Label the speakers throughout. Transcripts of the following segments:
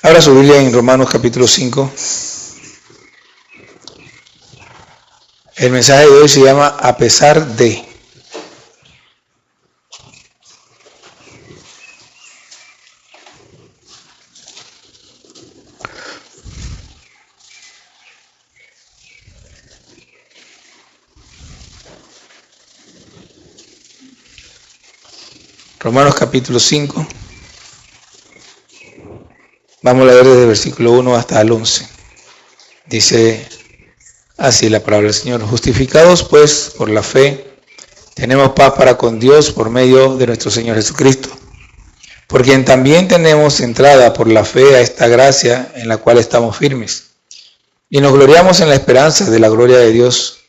Speaker 1: Abra su Biblia en Romanos capítulo 5. El mensaje de hoy se llama A pesar de. Romanos capítulo 5. Vamos a leer desde el versículo 1 hasta el 11. Dice así la palabra del Señor. Justificados pues por la fe, tenemos paz para con Dios por medio de nuestro Señor Jesucristo, por quien también tenemos entrada por la fe a esta gracia en la cual estamos firmes. Y nos gloriamos en la esperanza de la gloria de Dios.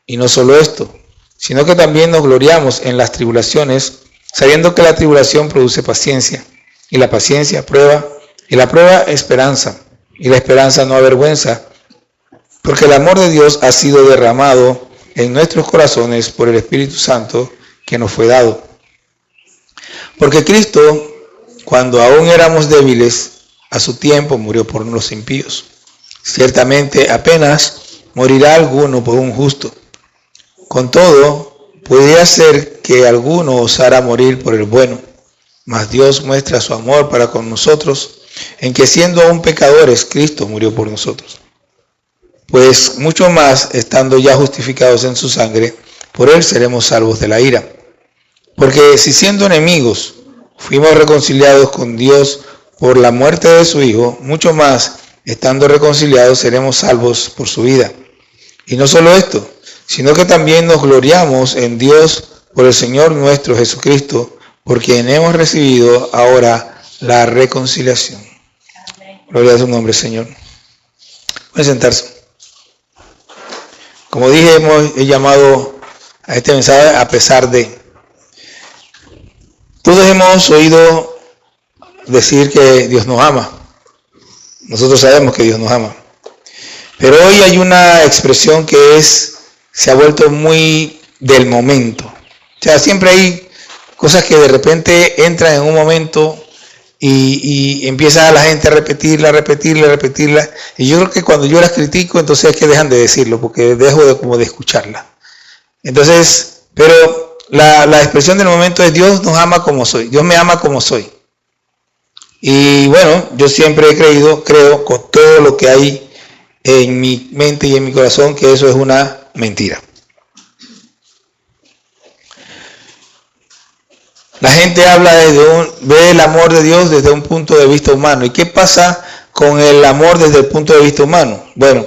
Speaker 1: Y no solo esto, sino que también nos gloriamos en las tribulaciones, sabiendo que la tribulación produce paciencia, y la paciencia prueba, y la prueba esperanza, y la esperanza no avergüenza, porque el amor de Dios ha sido derramado en nuestros corazones por el Espíritu Santo que nos fue dado. Porque Cristo, cuando aún éramos débiles, a su tiempo murió por los impíos. Ciertamente apenas morirá alguno por un justo. Con todo, podría ser que alguno osara morir por el bueno, mas Dios muestra su amor para con nosotros, en que siendo aún pecadores, Cristo murió por nosotros. Pues mucho más, estando ya justificados en su sangre, por él seremos salvos de la ira. Porque si siendo enemigos, fuimos reconciliados con Dios por la muerte de su Hijo, mucho más, estando reconciliados, seremos salvos por su vida. Y no solo esto, sino que también nos gloriamos en Dios por el Señor nuestro Jesucristo, por quien hemos recibido ahora la reconciliación. Gloria a su nombre, Señor. Pueden sentarse. Como dije, he llamado a este mensaje a pesar de. Todos hemos oído decir que Dios nos ama. Nosotros sabemos que Dios nos ama. Pero hoy hay una expresión que se ha vuelto muy del momento. O sea, siempre hay cosas que de repente entran en un momento y empieza la gente a repetirla. Y yo creo que cuando yo las critico, entonces es que dejan de decirlo, porque dejo de escucharla. Entonces, pero la expresión del momento es Dios nos ama como soy. Dios me ama como soy. Y bueno, yo siempre he creo con todo lo que hay en mi mente y en mi corazón, que eso es una mentira. La gente habla ve el amor de Dios desde un punto de vista humano. ¿Y qué pasa con el amor desde el punto de vista humano? Bueno,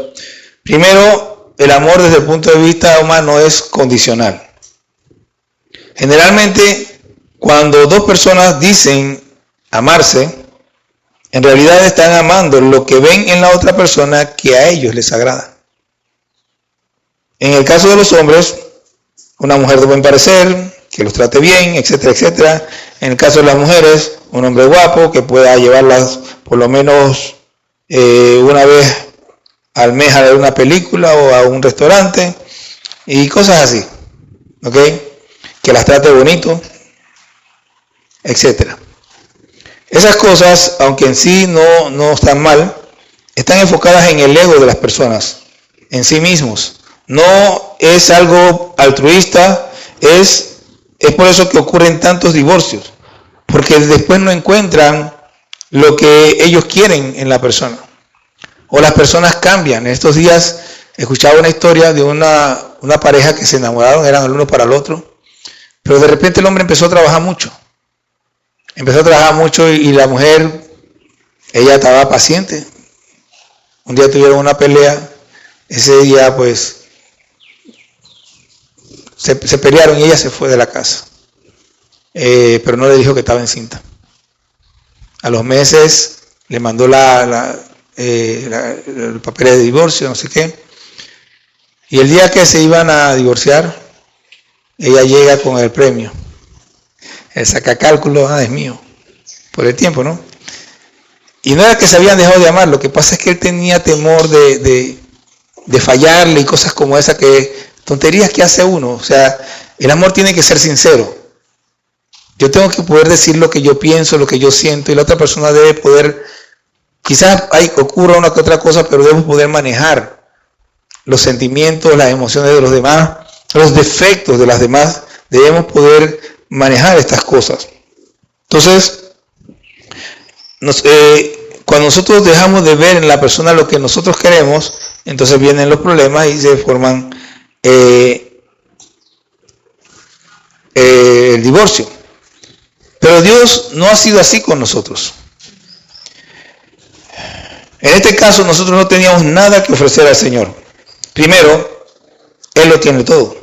Speaker 1: primero, el amor desde el punto de vista humano es condicional. Generalmente, cuando dos personas dicen amarse, en realidad están amando lo que ven en la otra persona que a ellos les agrada. En el caso de los hombres, una mujer de buen parecer, que los trate bien, etcétera, etcétera. En el caso de las mujeres, un hombre guapo que pueda llevarlas por lo menos una vez al mes a ver una película o a un restaurante y cosas así, ¿ok? Que las trate bonito, etcétera. Esas cosas, aunque en sí no están mal, están enfocadas en el ego de las personas, en sí mismos. No es algo altruista, es por eso que ocurren tantos divorcios, porque después no encuentran lo que ellos quieren en la persona, o las personas cambian. En estos días escuchaba una historia de una pareja que se enamoraron, eran el uno para el otro, pero de repente el hombre empezó a trabajar mucho y la mujer, ella estaba paciente. Un día tuvieron una pelea, ese día pues se pelearon y ella se fue de la casa, pero no le dijo que estaba encinta. A los meses le mandó el papel de divorcio, no sé qué, y el día que se iban a divorciar, ella llega con el premio, el sacacálculo, es mío, por el tiempo, ¿no? Y no era que se habían dejado de amar, lo que pasa es que él tenía temor de fallarle y cosas como esa, que tonterías que hace uno. O sea, el amor tiene que ser sincero. Yo tengo que poder decir lo que yo pienso, lo que yo siento, y la otra persona debe poder Quizás ocurra una que otra cosa, pero debemos poder manejar los sentimientos, las emociones de los demás, los defectos de las demás. Debemos poder manejar estas cosas. Entonces, cuando nosotros dejamos de ver en la persona lo que nosotros queremos, entonces vienen los problemas y se forman el divorcio. Pero Dios no ha sido así con nosotros. En este caso nosotros no teníamos nada que ofrecer al Señor. Primero, Él lo tiene todo.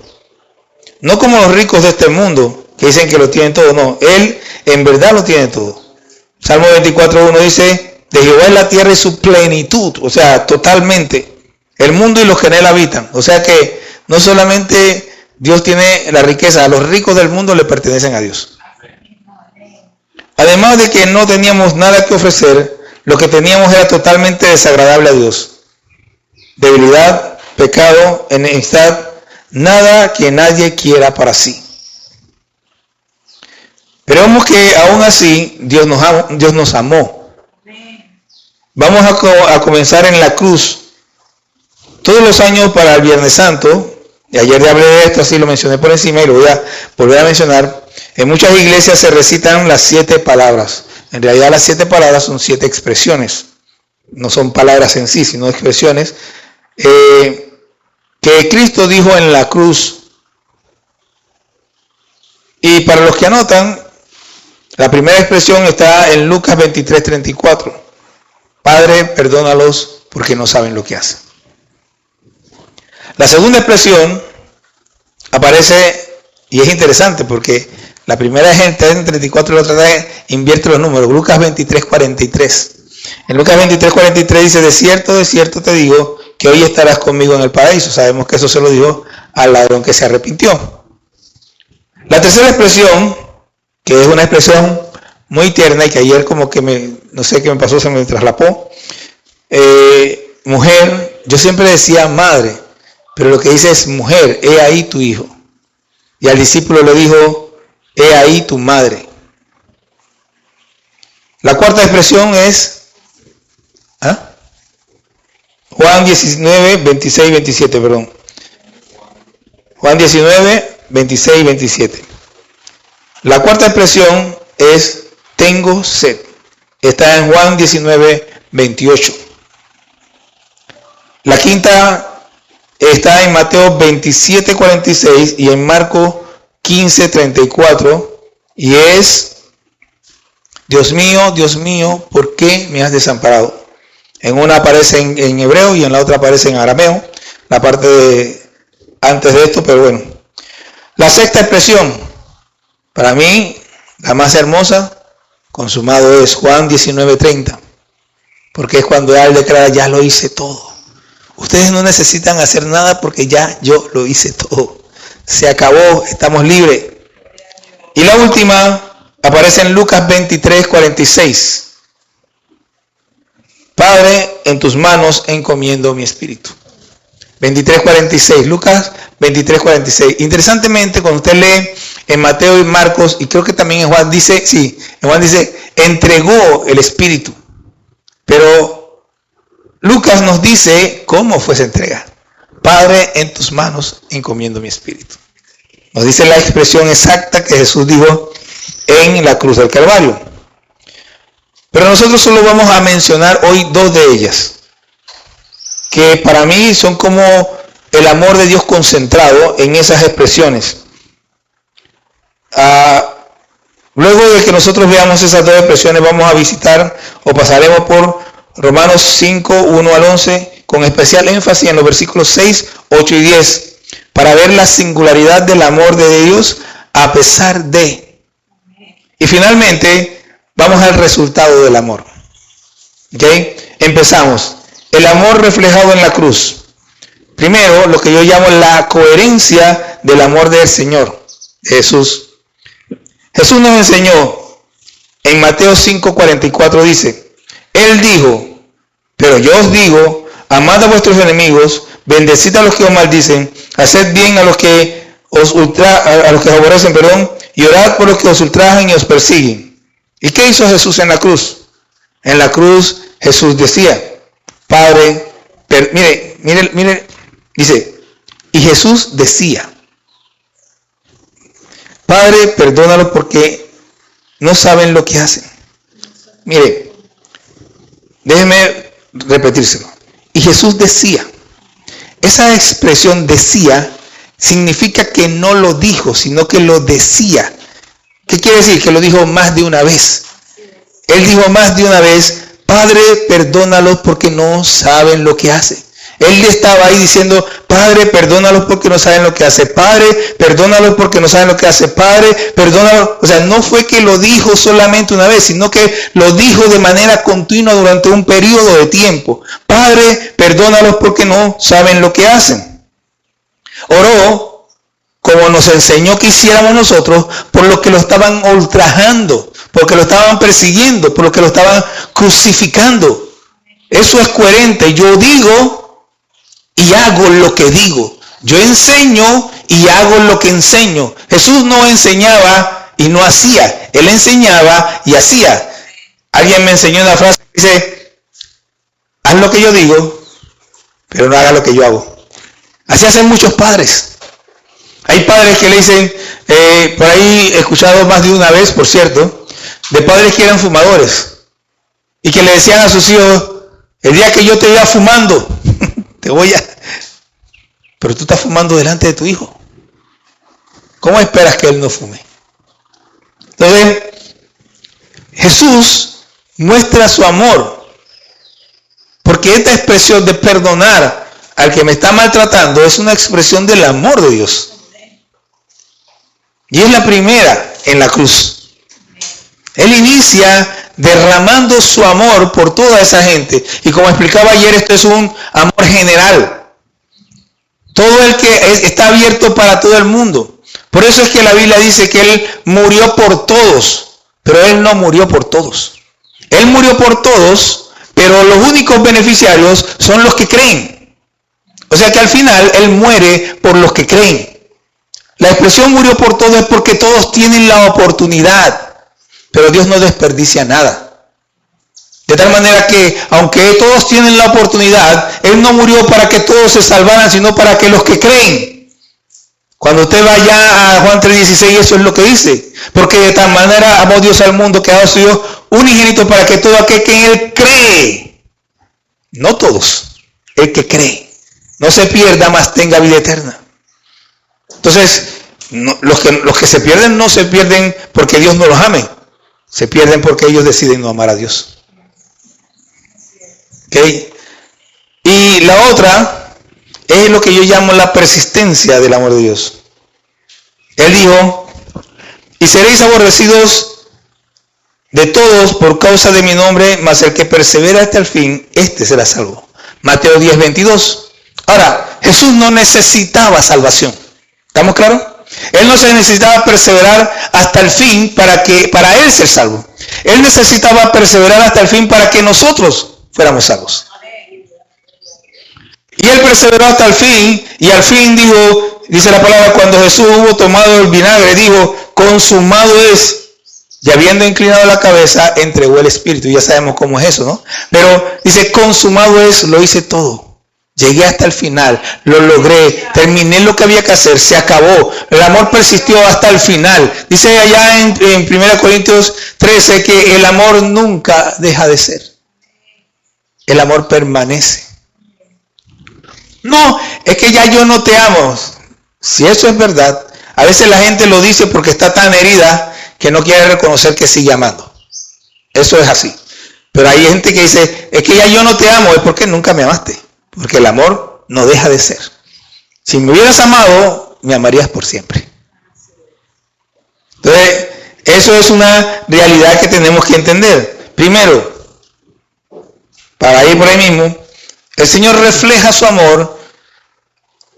Speaker 1: No como los ricos de este mundo que dicen que lo tienen todo. No, Él en verdad lo tiene todo. Salmo 24:1 dice, de Jehová es la tierra y su plenitud. O sea, totalmente. El mundo y los que en él habitan. O sea que no solamente Dios tiene la riqueza, a los ricos del mundo le pertenecen a Dios. Además de que no teníamos nada que ofrecer, lo que teníamos era totalmente desagradable a Dios. Debilidad, pecado, enemistad, nada que nadie quiera para sí. Pero vemos que aún así Dios nos amó. Vamos a comenzar en la cruz. Todos los años para el Viernes Santo, y ayer ya hablé de esto, así lo mencioné por encima y lo voy a volver a mencionar. En muchas iglesias se recitan las 7 palabras. En realidad las 7 palabras son 7 expresiones. No son palabras en sí, sino expresiones que Cristo dijo en la cruz. Y para los que anotan, la primera expresión está en Lucas 23:34. Padre, perdónalos porque no saben lo que hacen. La segunda expresión aparece, y es interesante porque la primera es en 34 y la otra invierte los números. Lucas 23:43. En Lucas 23:43 dice, de cierto te digo que hoy estarás conmigo en el paraíso. Sabemos que eso se lo dijo al ladrón que se arrepintió. La tercera expresión, que es una expresión muy tierna y que ayer como que no sé qué me pasó, se me traslapó. Mujer, yo siempre decía madre, pero lo que dice es mujer, he ahí tu hijo. Y al discípulo le dijo, he ahí tu madre. La cuarta expresión es Juan 19, 26 y 27, perdón. Juan 19, 26 y 27. La cuarta expresión es tengo sed. Está en Juan 19, 28. La quinta está en Mateo 27, 46 y en Marcos 15, 34. Y es, Dios mío, ¿por qué me has desamparado? En una aparece en hebreo y en la otra aparece en arameo. La parte antes de esto, pero bueno. La sexta expresión, para mí, la más hermosa, consumado es Juan 19:30, porque es cuando Él declara, ya lo hice todo. Ustedes no necesitan hacer nada porque ya yo lo hice todo. Se acabó, estamos libres. Y la última aparece en Lucas 23:46. Padre, en tus manos encomiendo mi espíritu. 23:46, Lucas 23:46. Interesantemente, cuando usted lee en Mateo y Marcos, y creo que también en Juan dice, en Juan dice, entregó el espíritu. Pero Lucas nos dice cómo fue esa entrega. Padre, en tus manos encomiendo mi espíritu. Nos dice la expresión exacta que Jesús dijo en la cruz del Calvario. Pero nosotros solo vamos a mencionar hoy 2 de ellas, que para mí son como el amor de Dios concentrado en esas expresiones. Luego de que nosotros veamos esas 2 expresiones, vamos a visitar o pasaremos por Romanos 5, 1 al 11, con especial énfasis en los versículos 6, 8 y 10, para ver la singularidad del amor de Dios a pesar de. Y finalmente, vamos al resultado del amor. ¿Ok? Empezamos. El amor reflejado en la cruz. Primero, lo que yo llamo la coherencia del amor del Señor, Jesús. Jesús nos enseñó en Mateo 5:44 dice, Él dijo, pero yo os digo, amad a vuestros enemigos, bendecid a los que os maldicen, haced bien a los que os aborrecen, y orad por los que os ultrajan y os persiguen. ¿Y qué hizo Jesús en la cruz? En la cruz Jesús decía, Padre, mire, dice, y Jesús decía, Padre, perdónalo porque no saben lo que hacen. Mire, déjeme repetírselo. Y Jesús decía, esa expresión decía significa que no lo dijo, sino que lo decía. ¿Qué quiere decir? Que lo dijo más de una vez. Él dijo más de una vez, Padre, perdónalos porque no saben lo que hacen. Él estaba ahí diciendo, Padre, perdónalos porque no saben lo que hace. Padre, perdónalos porque no saben lo que hace. Padre, perdónalos. O sea, no fue que lo dijo solamente una vez, sino que lo dijo de manera continua durante un periodo de tiempo. Padre, perdónalos porque no saben lo que hacen. Oró como nos enseñó que hiciéramos nosotros por los que lo estaban ultrajando, porque lo estaban persiguiendo, por los que lo estaban crucificando. Eso es coherente. Yo digo y hago lo que digo. Yo enseño y hago lo que enseño. Jesús no enseñaba y no hacía. Él enseñaba y hacía. Alguien me enseñó una frase que dice, haz lo que yo digo, pero no haga lo que yo hago. Así hacen muchos padres. Hay padres que le dicen, por ahí he escuchado más de una vez, por cierto, de padres que eran fumadores y que le decían a sus hijos, el día que yo te vea fumando, te voy a... Pero tú estás fumando delante de tu hijo. ¿Cómo esperas que él no fume? Entonces, Jesús muestra su amor, porque esta expresión de perdonar al que me está maltratando es una expresión del amor de Dios. Y es la primera en la cruz. Él inicia derramando su amor por toda esa gente. Y como explicaba ayer, esto es un amor general. Todo el que está abierto para todo el mundo. Por eso es que la Biblia dice que Él murió por todos, pero Él no murió por todos. Él murió por todos, pero los únicos beneficiarios son los que creen. O sea que al final Él muere por los que creen. La expresión murió por todos es porque todos tienen la oportunidad, pero Dios no desperdicia nada. De tal manera que, aunque todos tienen la oportunidad, Él no murió para que todos se salvaran, sino para que los que creen. Cuando usted vaya a Juan 3:16, eso es lo que dice. Porque de tal manera amó Dios al mundo que ha dado su Hijo unigénito para que todo aquel que en Él cree, no todos, el que cree, no se pierda, mas tenga vida eterna. Entonces, los que se pierden no se pierden porque Dios no los ame. Se pierden porque ellos deciden no amar a Dios. ¿Okay? Y la otra es lo que yo llamo la persistencia del amor de Dios. Él dijo, y seréis aborrecidos de todos por causa de mi nombre, mas el que persevera hasta el fin, este será salvo. Mateo 10:22. Ahora, Jesús no necesitaba salvación. ¿Estamos claros? Él no se necesitaba perseverar hasta el fin para Él ser salvo. Él necesitaba perseverar hasta el fin para que nosotros fuéramos salvos. Y Él perseveró hasta el fin, y al fin dijo, dice la palabra, cuando Jesús hubo tomado el vinagre, dijo, consumado es. Y habiendo inclinado la cabeza, entregó el Espíritu. Ya sabemos cómo es eso, ¿no? Pero dice, consumado es, lo hice todo. Llegué hasta el final, lo logré, terminé lo que había que hacer, se acabó. El amor persistió hasta el final. Dice allá en 1 Corintios 13 que el amor nunca deja de ser. El amor permanece. No, es que ya yo no te amo. Si eso es verdad, a veces la gente lo dice porque está tan herida que no quiere reconocer que sigue amando. Eso es así. Pero hay gente que dice, es que ya yo no te amo, es porque nunca me amaste. Porque el amor no deja de ser. Si me hubieras amado, me amarías por siempre. Entonces, eso es una realidad que tenemos que entender. Primero, para ir por ahí mismo, el Señor refleja su amor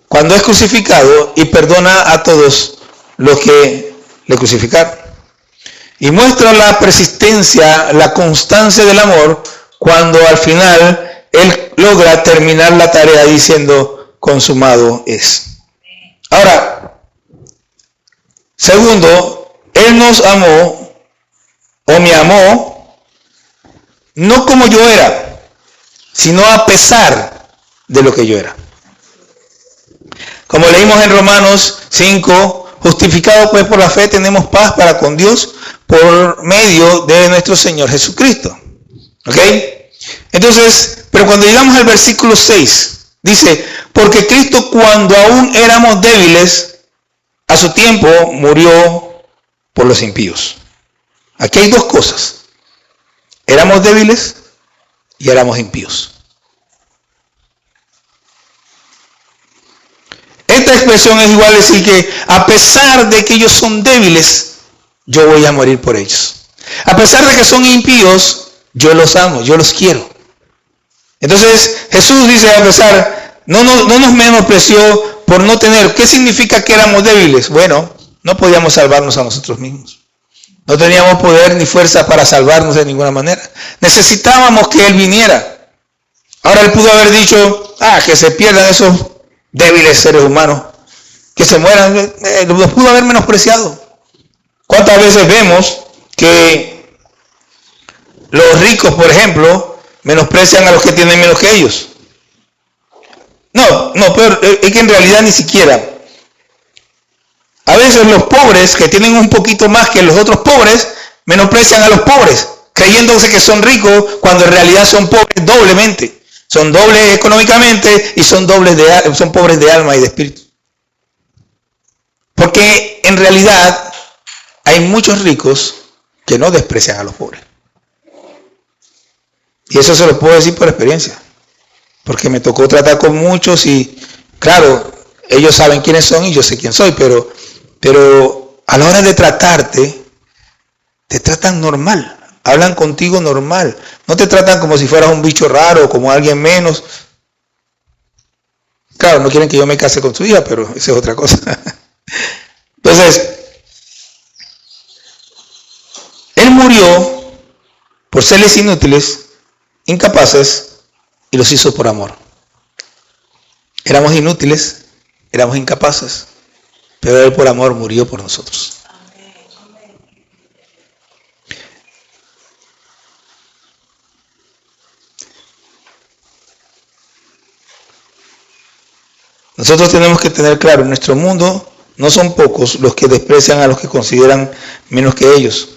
Speaker 1: cuando es crucificado y perdona a todos los que le crucificaron. Y muestra la persistencia, la constancia del amor cuando al final Él logra terminar la tarea diciendo, consumado es. Ahora, segundo, Él nos amó, o me amó, no como yo era, sino a pesar de lo que yo era. Como leímos en Romanos 5, justificados pues por la fe tenemos paz para con Dios por medio de nuestro Señor Jesucristo. ¿Ok? Entonces, pero cuando llegamos al versículo 6, dice, porque Cristo cuando aún éramos débiles, a su tiempo murió por los impíos. Aquí hay dos cosas. Éramos débiles y éramos impíos. Esta expresión es igual a decir que a pesar de que ellos son débiles, yo voy a morir por ellos. A pesar de que son impíos, yo los amo, yo los quiero. Entonces Jesús dice, a pesar, no nos menospreció por no tener. ¿Qué significa que éramos débiles? Bueno, no podíamos salvarnos a nosotros mismos. No teníamos poder ni fuerza para salvarnos de ninguna manera. Necesitábamos que Él viniera. Ahora Él pudo haber dicho, que se pierdan esos débiles seres humanos, que se mueran. Los pudo haber menospreciado. ¿Cuántas veces vemos que los ricos, por ejemplo, menosprecian a los que tienen menos que ellos? No, pero es que en realidad ni siquiera. A veces los pobres, que tienen un poquito más que los otros pobres, menosprecian a los pobres, creyéndose que son ricos, cuando en realidad son pobres doblemente. Son dobles económicamente y son pobres de alma y de espíritu. Porque en realidad hay muchos ricos que no desprecian a los pobres. Y eso se lo puedo decir por experiencia. Porque me tocó tratar con muchos y, claro, ellos saben quiénes son y yo sé quién soy, pero a la hora de tratarte, te tratan normal. Hablan contigo normal. No te tratan como si fueras un bicho raro o como alguien menos. Claro, no quieren que yo me case con su hija, pero esa es otra cosa. Entonces, Él murió por seres inútiles, incapaces, y los hizo por amor. Éramos inútiles, éramos incapaces, pero Él por amor murió por nosotros. Nosotros tenemos que tener claro, en nuestro mundo no son pocos los que desprecian a los que consideran menos que ellos.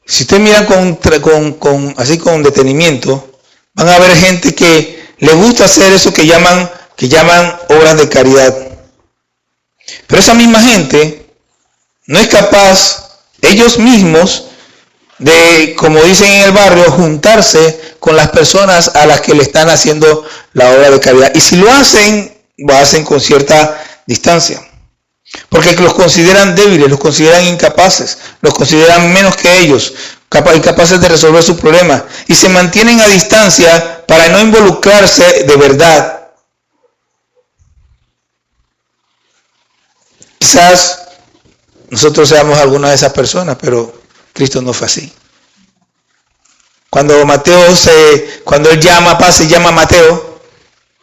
Speaker 1: Si ustedes miran con detenimiento, van a ver gente que le gusta hacer eso que llaman obras de caridad. Pero esa misma gente no es capaz, ellos mismos, de, como dicen en el barrio, juntarse con las personas a las que le están haciendo la obra de caridad. Y si lo hacen con cierta distancia. Porque los consideran débiles, los consideran incapaces, los consideran menos que ellos, incapaces de resolver sus problemas. Y se mantienen a distancia para no involucrarse de verdad. Quizás nosotros seamos alguna de esas personas, pero Cristo no fue así. Cuando Él llama a Mateo,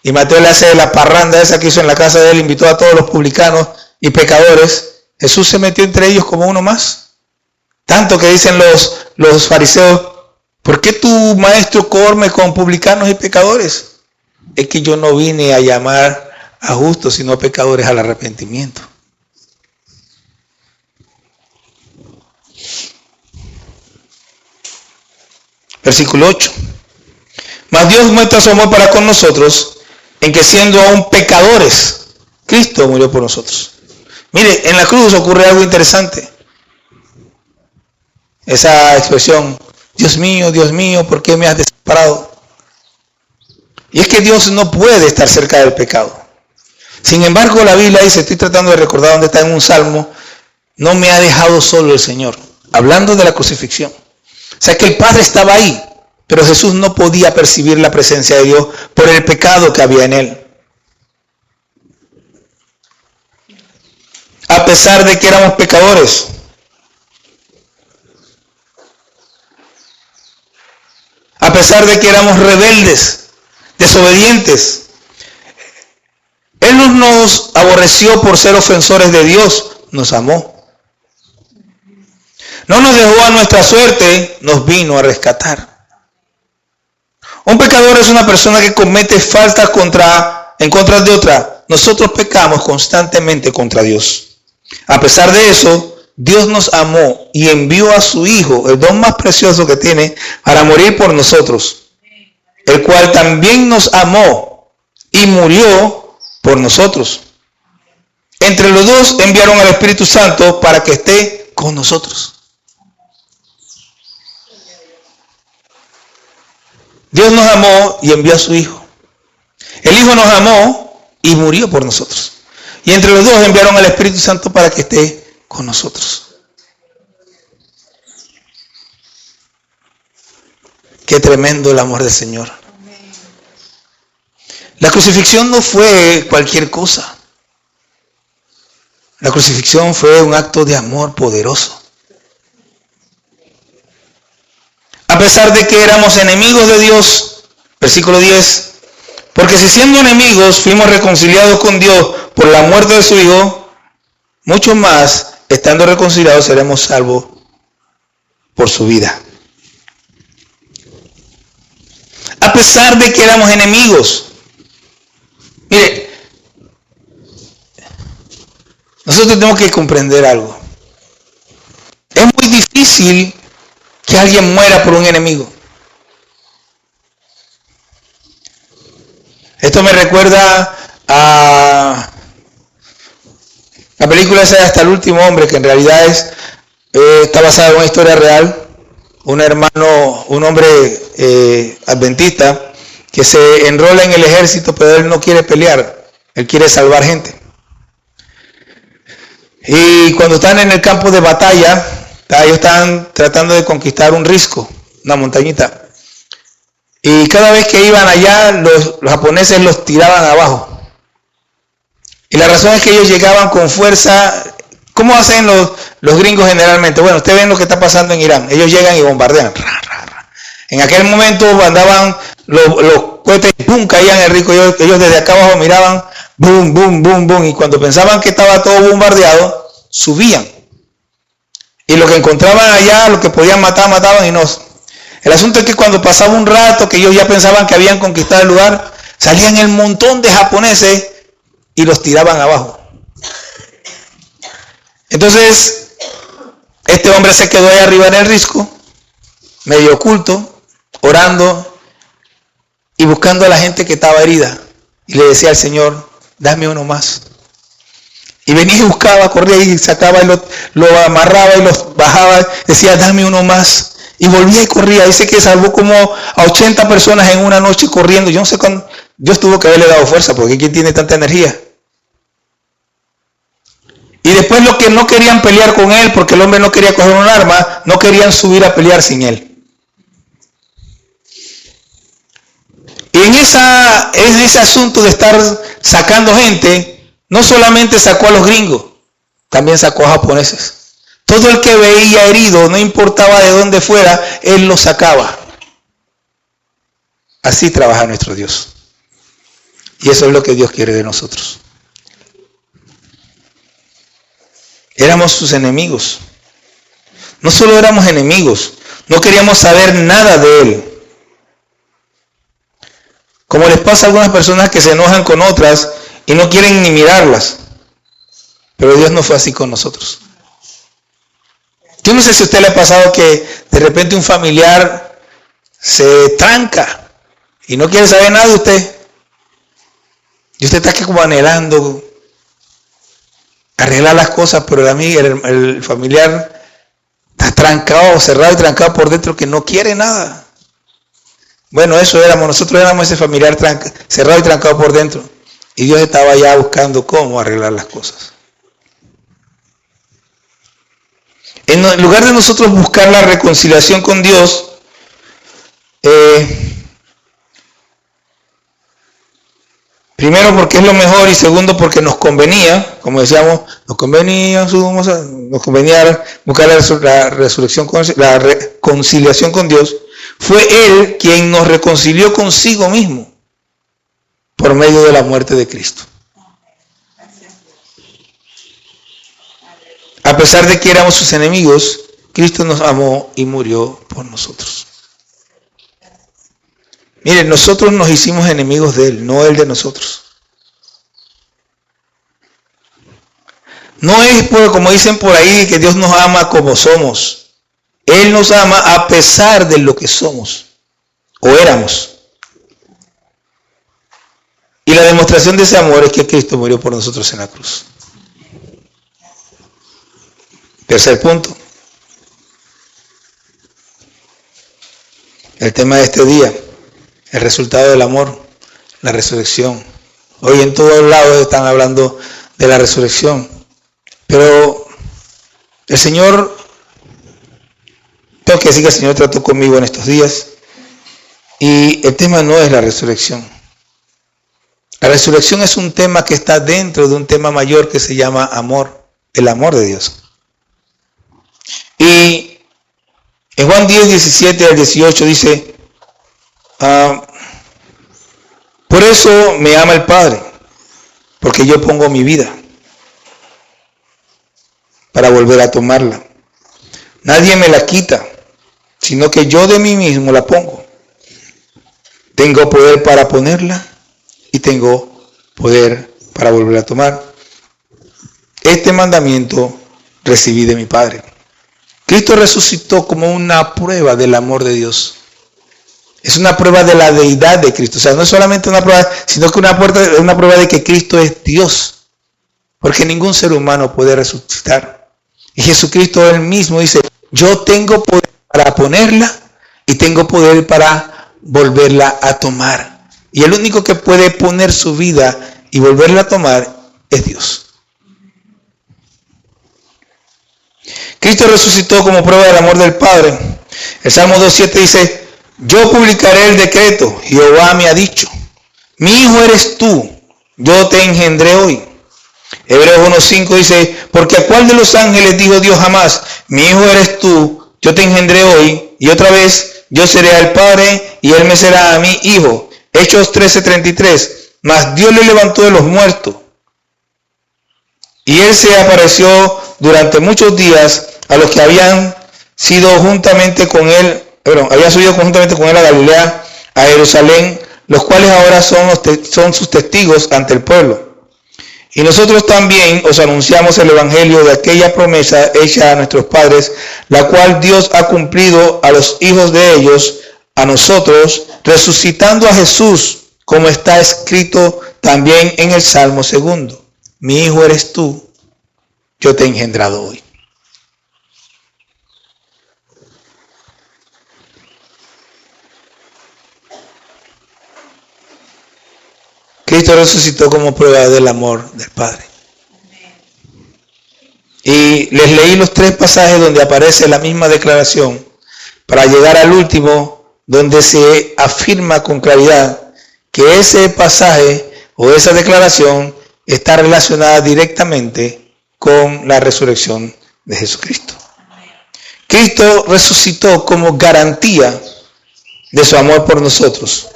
Speaker 1: y Mateo le hace la parranda esa que hizo en la casa de él, invitó a todos los publicanos y pecadores, Jesús se metió entre ellos como uno más. Tanto que dicen los fariseos, ¿por qué tu maestro come con publicanos y pecadores? Es que yo no vine a llamar a justos, sino a pecadores al arrepentimiento. Versículo 8. Mas Dios muestra su amor para con nosotros, en que siendo aún pecadores, Cristo murió por nosotros. Mire, en la cruz ocurre algo interesante. Esa expresión, Dios mío, ¿por qué me has desamparado? Y es que Dios no puede estar cerca del pecado. Sin embargo, la Biblia dice, estoy tratando de recordar dónde está en un salmo, no me ha dejado solo el Señor, hablando de la crucifixión. O sea que el Padre estaba ahí, pero Jesús no podía percibir la presencia de Dios por el pecado que había en él. A pesar de que éramos pecadores, a pesar de que éramos rebeldes, desobedientes, Él no nos aborreció por ser ofensores de Dios, nos amó. No nos dejó a nuestra suerte, nos vino a rescatar. Un pecador es una persona que comete faltas en contra de otra. Nosotros pecamos constantemente contra Dios. A pesar de eso, Dios nos amó y envió a su Hijo, el don más precioso que tiene, para morir por nosotros, el cual también nos amó y murió por nosotros. Entre los dos enviaron al Espíritu Santo para que esté con nosotros. Dios nos amó y envió a su Hijo. El Hijo nos amó y murió por nosotros. Y entre los dos enviaron al Espíritu Santo para que esté con nosotros. Qué tremendo el amor del Señor. La crucifixión no fue cualquier cosa. La crucifixión fue un acto de amor poderoso. A pesar de que éramos enemigos de Dios, versículo 10, porque si siendo enemigos fuimos reconciliados con Dios por la muerte de su Hijo, mucho más, estando reconciliados, seremos salvos por su vida. A pesar de que éramos enemigos, mire, nosotros tenemos que comprender algo. Es muy difícil que alguien muera por un enemigo. Esto me recuerda a la película esa de Hasta el último hombre, que en realidad está basada en una historia real. Un hombre adventista que se enrola en el ejército, pero él no quiere pelear, él quiere salvar gente. Y cuando están en el campo de batalla, ellos están tratando de conquistar un risco, una montañita. Y cada vez que iban allá, los japoneses los tiraban abajo. Y la razón es que ellos llegaban con fuerza. ¿Cómo hacen los gringos generalmente? Bueno, ustedes ven lo que está pasando en Irán. Ellos llegan y bombardean. En aquel momento andaban los cohetes, ¡pum!, caían el rico. Ellos desde acá abajo miraban, ¡boom, boom, boom, boom! Y cuando pensaban que estaba todo bombardeado, subían. Y lo que encontraban allá, lo que podían matar, mataban y no. El asunto es que cuando pasaba un rato, que ellos ya pensaban que habían conquistado el lugar, salían el montón de japoneses y los tiraban abajo. Entonces, este hombre se quedó ahí arriba en el risco, medio oculto, orando y buscando a la gente que estaba herida. Y le decía al Señor, dame uno más. Y venía y buscaba, corría y sacaba y lo amarraba y los bajaba. Decía, dame uno más. Y volvía y corría. Dice que salvó como a 80 personas en una noche corriendo. Yo no sé cuándo. Dios tuvo que haberle dado fuerza, porque ¿quién tiene tanta energía? Y después los que no querían pelear con él, porque el hombre no quería coger un arma, no querían subir a pelear sin él. Y en ese asunto de estar sacando gente, no solamente sacó a los gringos, también sacó a japoneses. Todo el que veía herido, no importaba de dónde fuera, él lo sacaba. Así trabaja nuestro Dios. Y eso es lo que Dios quiere de nosotros. Éramos sus enemigos. No solo éramos enemigos, no queríamos saber nada de él. Como les pasa a algunas personas que se enojan con otras y no quieren ni mirarlas. Pero Dios no fue así con nosotros. Yo no sé si a usted le ha pasado que de repente un familiar se tranca y no quiere saber nada de usted. Y usted está aquí como anhelando arreglar las cosas, pero el familiar está trancado, cerrado y trancado por dentro, que no quiere nada. Bueno, nosotros éramos ese familiar cerrado y trancado por dentro. Y Dios estaba ya buscando cómo arreglar las cosas. En lugar de nosotros buscar la reconciliación con Dios, primero porque es lo mejor y segundo porque nos convenía, como decíamos, nos convenía buscar la reconciliación con Dios, fue Él quien nos reconcilió consigo mismo por medio de la muerte de Cristo. A pesar de que éramos sus enemigos, Cristo nos amó y murió por nosotros. Miren, nosotros nos hicimos enemigos de Él, no Él de nosotros. No es como dicen por ahí que Dios nos ama como somos. Él nos ama a pesar de lo que somos o éramos. Y la demostración de ese amor es que Cristo murió por nosotros en la cruz. Tercer punto. El tema de este día, el resultado del amor, la resurrección. Hoy en todos lados están hablando de la resurrección. Pero el Señor, tengo que decir que el Señor trató conmigo en estos días. Y el tema no es la resurrección. La resurrección es un tema que está dentro de un tema mayor que se llama amor, el amor de Dios. Y en Juan 10, 17 al 18 dice, por eso me ama el Padre, porque yo pongo mi vida para volver a tomarla. Nadie me la quita, sino que yo de mí mismo la pongo. Tengo poder para ponerla y tengo poder para volver a tomar. Este mandamiento recibí de mi Padre. Cristo resucitó como una prueba del amor de Dios. Es una prueba de la deidad de Cristo. O sea, no es solamente una prueba, sino que una prueba de que Cristo es Dios. Porque ningún ser humano puede resucitar. Y Jesucristo él mismo dice, yo tengo poder para ponerla y tengo poder para volverla a tomar. Y el único que puede poner su vida y volverla a tomar es Dios. Cristo resucitó como prueba del amor del Padre. El Salmo 2.7 dice, yo publicaré el decreto, Jehová me ha dicho, mi hijo eres tú, yo te engendré hoy. Hebreos 1.5 dice, porque a cuál de los ángeles dijo Dios jamás, mi hijo eres tú, yo te engendré hoy, y otra vez yo seré al Padre y él me será a mí hijo. Hechos 13.33, mas Dios le levantó de los muertos, y él se apareció durante muchos días a los que habían sido juntamente con él, habían subido conjuntamente con él a Galilea, a Jerusalén, los cuales ahora son sus testigos ante el pueblo. Y nosotros también os anunciamos el evangelio de aquella promesa hecha a nuestros padres, la cual Dios ha cumplido a los hijos de ellos, a nosotros, resucitando a Jesús, como está escrito también en el Salmo 2. Mi hijo eres tú, yo te he engendrado hoy. Cristo resucitó como prueba del amor del Padre. Y les leí los 3 pasajes donde aparece la misma declaración, para llegar al último, donde se afirma con claridad que ese pasaje o esa declaración está relacionada directamente con la resurrección de Jesucristo. Cristo resucitó como garantía de su amor por nosotros.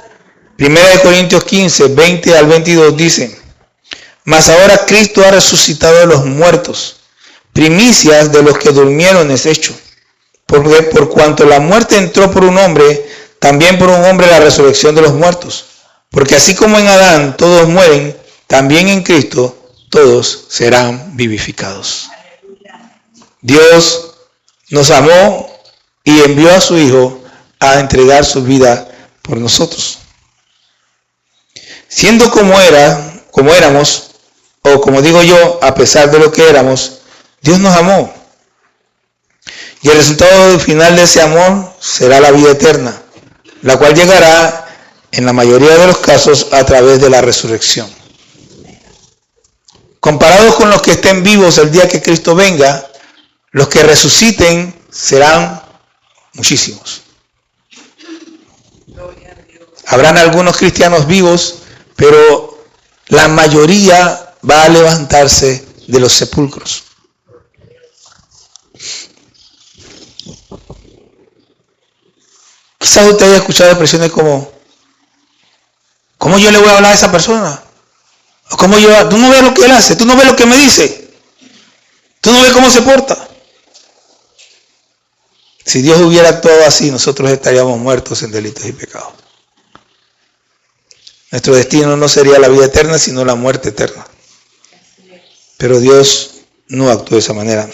Speaker 1: 1 Corintios 15, 20 al 22 dice, mas ahora Cristo ha resucitado de los muertos, primicias de los que durmieron es hecho. Porque por cuanto la muerte entró por un hombre, también por un hombre la resurrección de los muertos. Porque así como en Adán todos mueren, también en Cristo todos serán vivificados. Dios nos amó y envió a su Hijo a entregar su vida por nosotros. Siendo como éramos, o como digo yo, a pesar de lo que éramos, Dios nos amó. Y el resultado final de ese amor será la vida eterna, la cual llegará en la mayoría de los casos a través de la resurrección. Comparados con los que estén vivos el día que Cristo venga, los que resuciten serán muchísimos. Habrán algunos cristianos vivos, pero la mayoría va a levantarse de los sepulcros. Quizás usted haya escuchado expresiones como, ¿cómo yo le voy a hablar a esa persona? O ¿cómo tú no ves lo que él hace? ¿Tú no ves lo que me dice? ¿Tú no ves cómo se porta? Si Dios hubiera actuado así, nosotros estaríamos muertos en delitos y pecados. Nuestro destino no sería la vida eterna, sino la muerte eterna. Pero Dios no actuó de esa manera.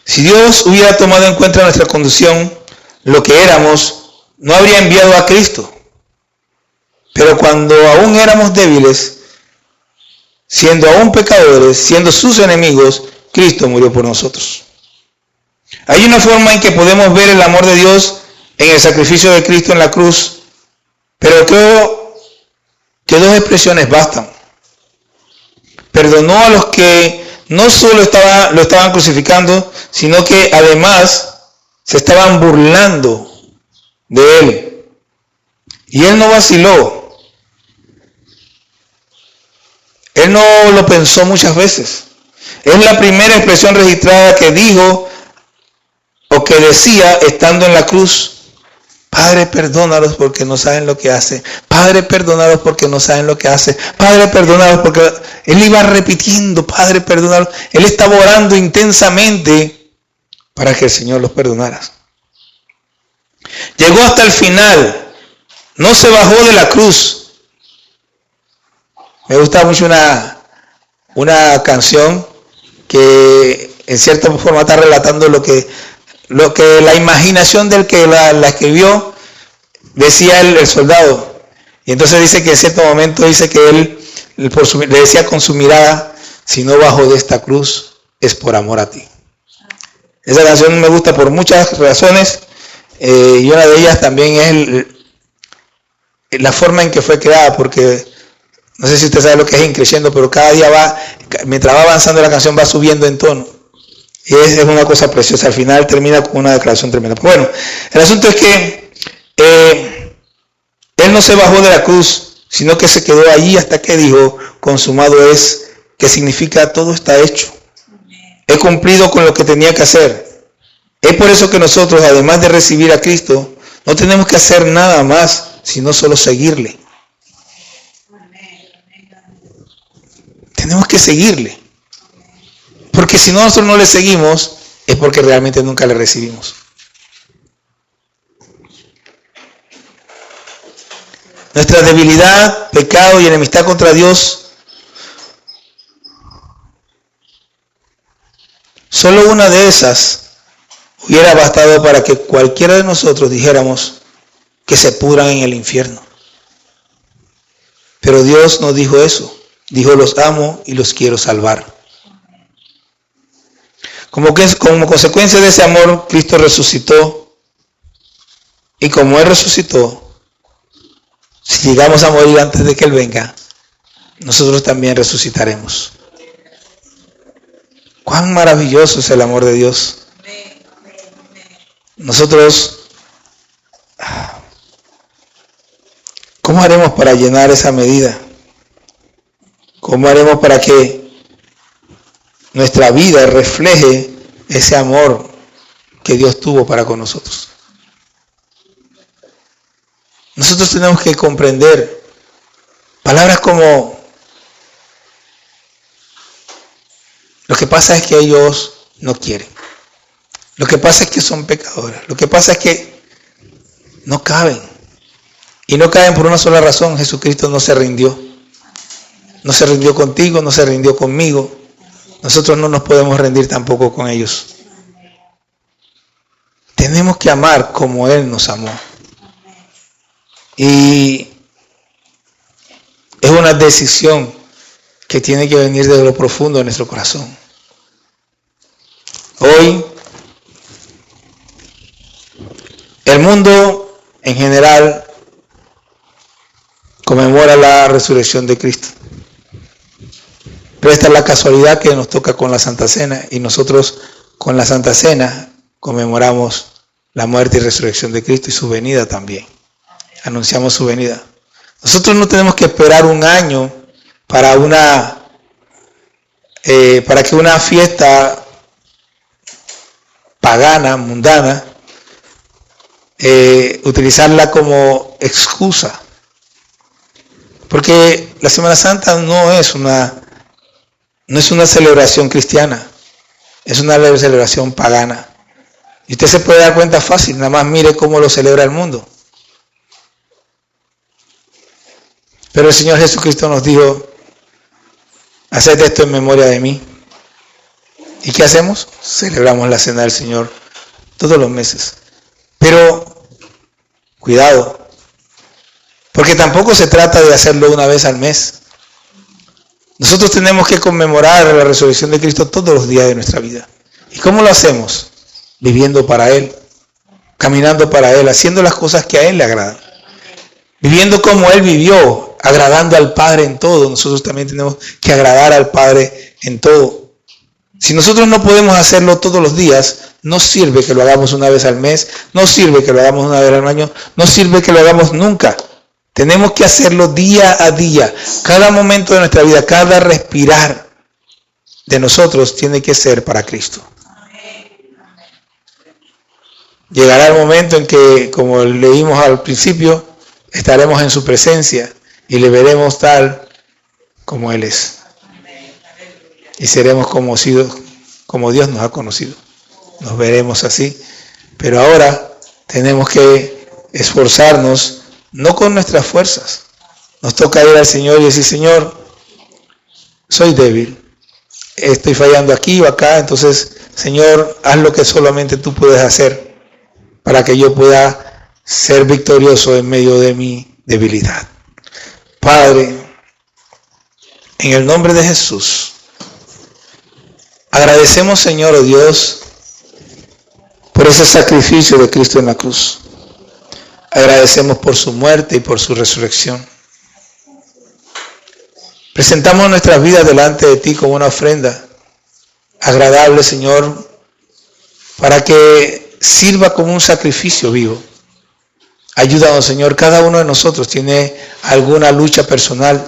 Speaker 1: Si Dios hubiera tomado en cuenta nuestra condición, lo que éramos, no habría enviado a Cristo. Pero cuando aún éramos débiles, siendo aún pecadores, siendo sus enemigos, Cristo murió por nosotros. Hay una forma en que podemos ver el amor de Dios en el sacrificio de Cristo en la cruz, pero creo que dos expresiones bastan. Perdonó a los que no solo lo estaban crucificando, sino que además se estaban burlando de Él. Y Él no vaciló. Él no lo pensó muchas veces. Es la primera expresión registrada que dijo o que decía estando en la cruz: Padre, perdónalos porque no saben lo que hacen. Padre, perdónalos porque no saben lo que hacen. Padre, perdónalos porque... Él iba repitiendo: Padre, perdónalos. Él estaba orando intensamente para que el Señor los perdonara. Llegó hasta el final. No se bajó de la cruz. Me gusta mucho una canción que en cierta forma está relatando lo que la imaginación del que la escribió, decía el soldado. Y entonces dice que en cierto momento dice que él le decía con su mirada: si no bajo de esta cruz es por amor a ti. Esa canción me gusta por muchas razones, y una de ellas también es la forma en que fue creada, porque no sé si usted sabe lo que es increciendo, pero cada día mientras va avanzando la canción va subiendo en tono. Y es una cosa preciosa. Al final termina con una declaración tremenda. Bueno, el asunto es que Él no se bajó de la cruz, sino que se quedó allí hasta que dijo: consumado es, que significa todo está hecho. He cumplido con lo que tenía que hacer. Es por eso que nosotros, además de recibir a Cristo, no tenemos que hacer nada más, sino solo seguirle. Tenemos que seguirle. Porque si nosotros no le seguimos, es porque realmente nunca le recibimos. Nuestra debilidad, pecado y enemistad contra Dios, solo una de esas hubiera bastado para que cualquiera de nosotros dijéramos que se pudran en el infierno. Pero Dios no dijo eso. Dijo: los amo y los quiero salvar. Como consecuencia de ese amor, Cristo resucitó. Y como Él resucitó, si llegamos a morir antes de que Él venga, nosotros también resucitaremos. Cuán maravilloso es el amor de Dios. Nosotros, ¿cómo haremos para llenar esa medida? ¿Cómo haremos para que nuestra vida refleje ese amor que Dios tuvo para con nosotros? Nosotros tenemos que comprender palabras como: lo que pasa es que ellos no quieren. Lo que pasa es que son pecadores. Lo que pasa es que no caben. Y no caben por una sola razón: Jesucristo no se rindió. No se rindió contigo, no se rindió conmigo. Nosotros no nos podemos rendir tampoco con ellos. Tenemos que amar como Él nos amó. Y es una decisión que tiene que venir desde lo profundo de nuestro corazón. Hoy, el mundo en general conmemora la resurrección de Cristo. Pero esta es la casualidad que nos toca con la Santa Cena, y nosotros con la Santa Cena conmemoramos la muerte y resurrección de Cristo y su venida también. Anunciamos su venida. Nosotros no tenemos que esperar un año para que una fiesta pagana, mundana, utilizarla como excusa. Porque la Semana Santa no es una celebración cristiana, es una celebración pagana. Y usted se puede dar cuenta fácil, nada más mire cómo lo celebra el mundo. Pero el Señor Jesucristo nos dijo, haced esto en memoria de mí. ¿Y qué hacemos? Celebramos la cena del Señor todos los meses. Pero, cuidado, porque tampoco se trata de hacerlo una vez al mes. Nosotros tenemos que conmemorar la resurrección de Cristo todos los días de nuestra vida. ¿Y cómo lo hacemos? Viviendo para Él, caminando para Él, haciendo las cosas que a Él le agradan. Viviendo como Él vivió, agradando al Padre en todo. Nosotros también tenemos que agradar al Padre en todo. Si nosotros no podemos hacerlo todos los días, no sirve que lo hagamos una vez al mes, no sirve que lo hagamos una vez al año, no sirve que lo hagamos nunca. Tenemos que hacerlo día a día. Cada momento de nuestra vida, cada respirar de nosotros tiene que ser para Cristo. Llegará el momento en que, como leímos al principio, estaremos en su presencia y le veremos tal como Él es. Y seremos conocidos como Dios nos ha conocido. Nos veremos así. Pero ahora tenemos que esforzarnos, no con nuestras fuerzas. Nos toca ir al Señor y decir, Señor, soy débil. Estoy fallando aquí o acá. Entonces, Señor, haz lo que solamente tú puedes hacer para que yo pueda ser victorioso en medio de mi debilidad. Padre, en el nombre de Jesús, agradecemos, Señor, oh Dios, por ese sacrificio de Cristo en la cruz. Agradecemos por su muerte y por su resurrección. Presentamos nuestras vidas delante de ti como una ofrenda agradable, Señor, para que sirva como un sacrificio vivo. Ayúdanos, Señor. Cada uno de nosotros tiene alguna lucha personal,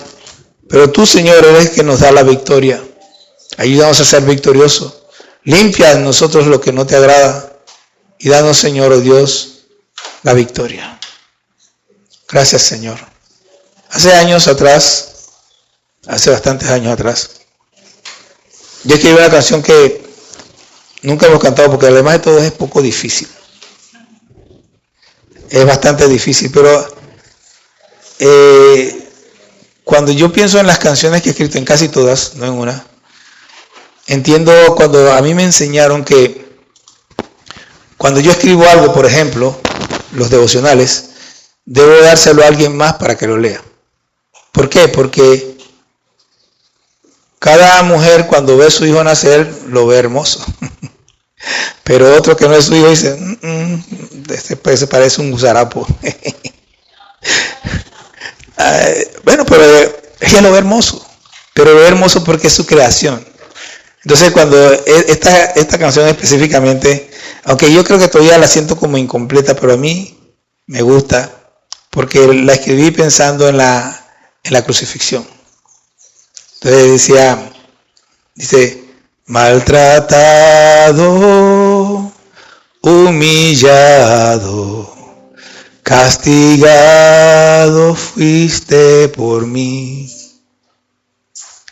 Speaker 1: pero tú, Señor, eres el que nos da la victoria. Ayúdanos a ser victoriosos. Limpia en nosotros lo que no te agrada y danos, Señor, oh Dios, la victoria. Gracias, Señor. Hace años atrás, hace bastantes años atrás, yo escribí una canción que nunca hemos cantado porque además de todo es poco difícil. Es bastante difícil, pero cuando yo pienso en las canciones que he escrito, en casi todas, no en una, entiendo cuando a mí me enseñaron que cuando yo escribo algo, por ejemplo, los devocionales, debo dárselo a alguien más para que lo lea. ¿Por qué? Porque cada mujer cuando ve a su hijo nacer, lo ve hermoso. Pero otro que no es su hijo dice, este parece un gusarapo. Bueno, pero ella lo ve hermoso. Pero lo ve hermoso porque es su creación. Entonces cuando esta canción específicamente, aunque yo creo que todavía la siento como incompleta, pero a mí me gusta porque la escribí pensando en la crucifixión. Entonces dice, maltratado, humillado, castigado fuiste por mí.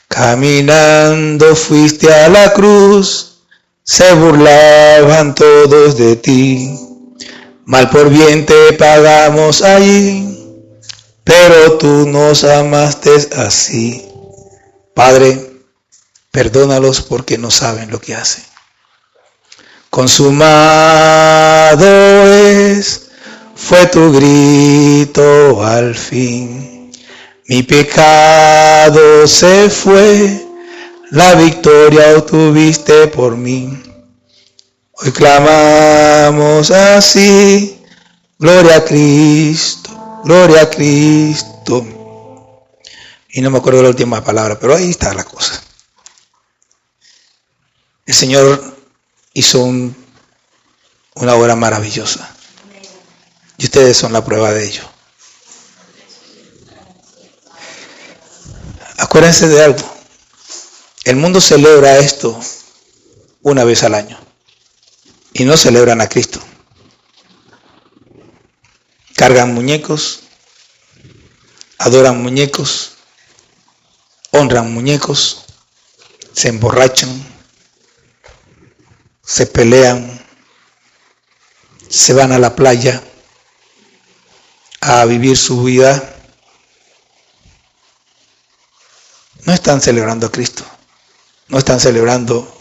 Speaker 1: Caminando fuiste a la cruz, se burlaban todos de ti. Mal por bien te pagamos allí, pero tú nos amaste así. Padre, perdónalos porque no saben lo que hacen. Consumado fue tu grito al fin. Mi pecado se fue, la victoria obtuviste por mí. Hoy clamamos así, gloria a Cristo, gloria a Cristo. Y no me acuerdo la última palabra, pero ahí está la cosa. El Señor hizo una obra maravillosa. Y ustedes son la prueba de ello. Acuérdense de algo. El mundo celebra esto una vez al año. Y no celebran a Cristo. Cargan muñecos, adoran muñecos, honran muñecos, se emborrachan, se pelean, se van a la playa a vivir su vida, no están celebrando a Cristo, no están celebrando,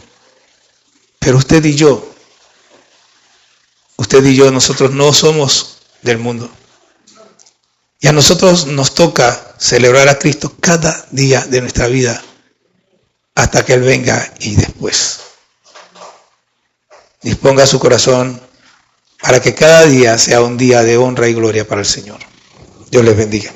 Speaker 1: pero usted y yo, nosotros no somos del mundo. Y a nosotros nos toca celebrar a Cristo cada día de nuestra vida hasta que Él venga y después. Disponga su corazón para que cada día sea un día de honra y gloria para el Señor. Dios les bendiga.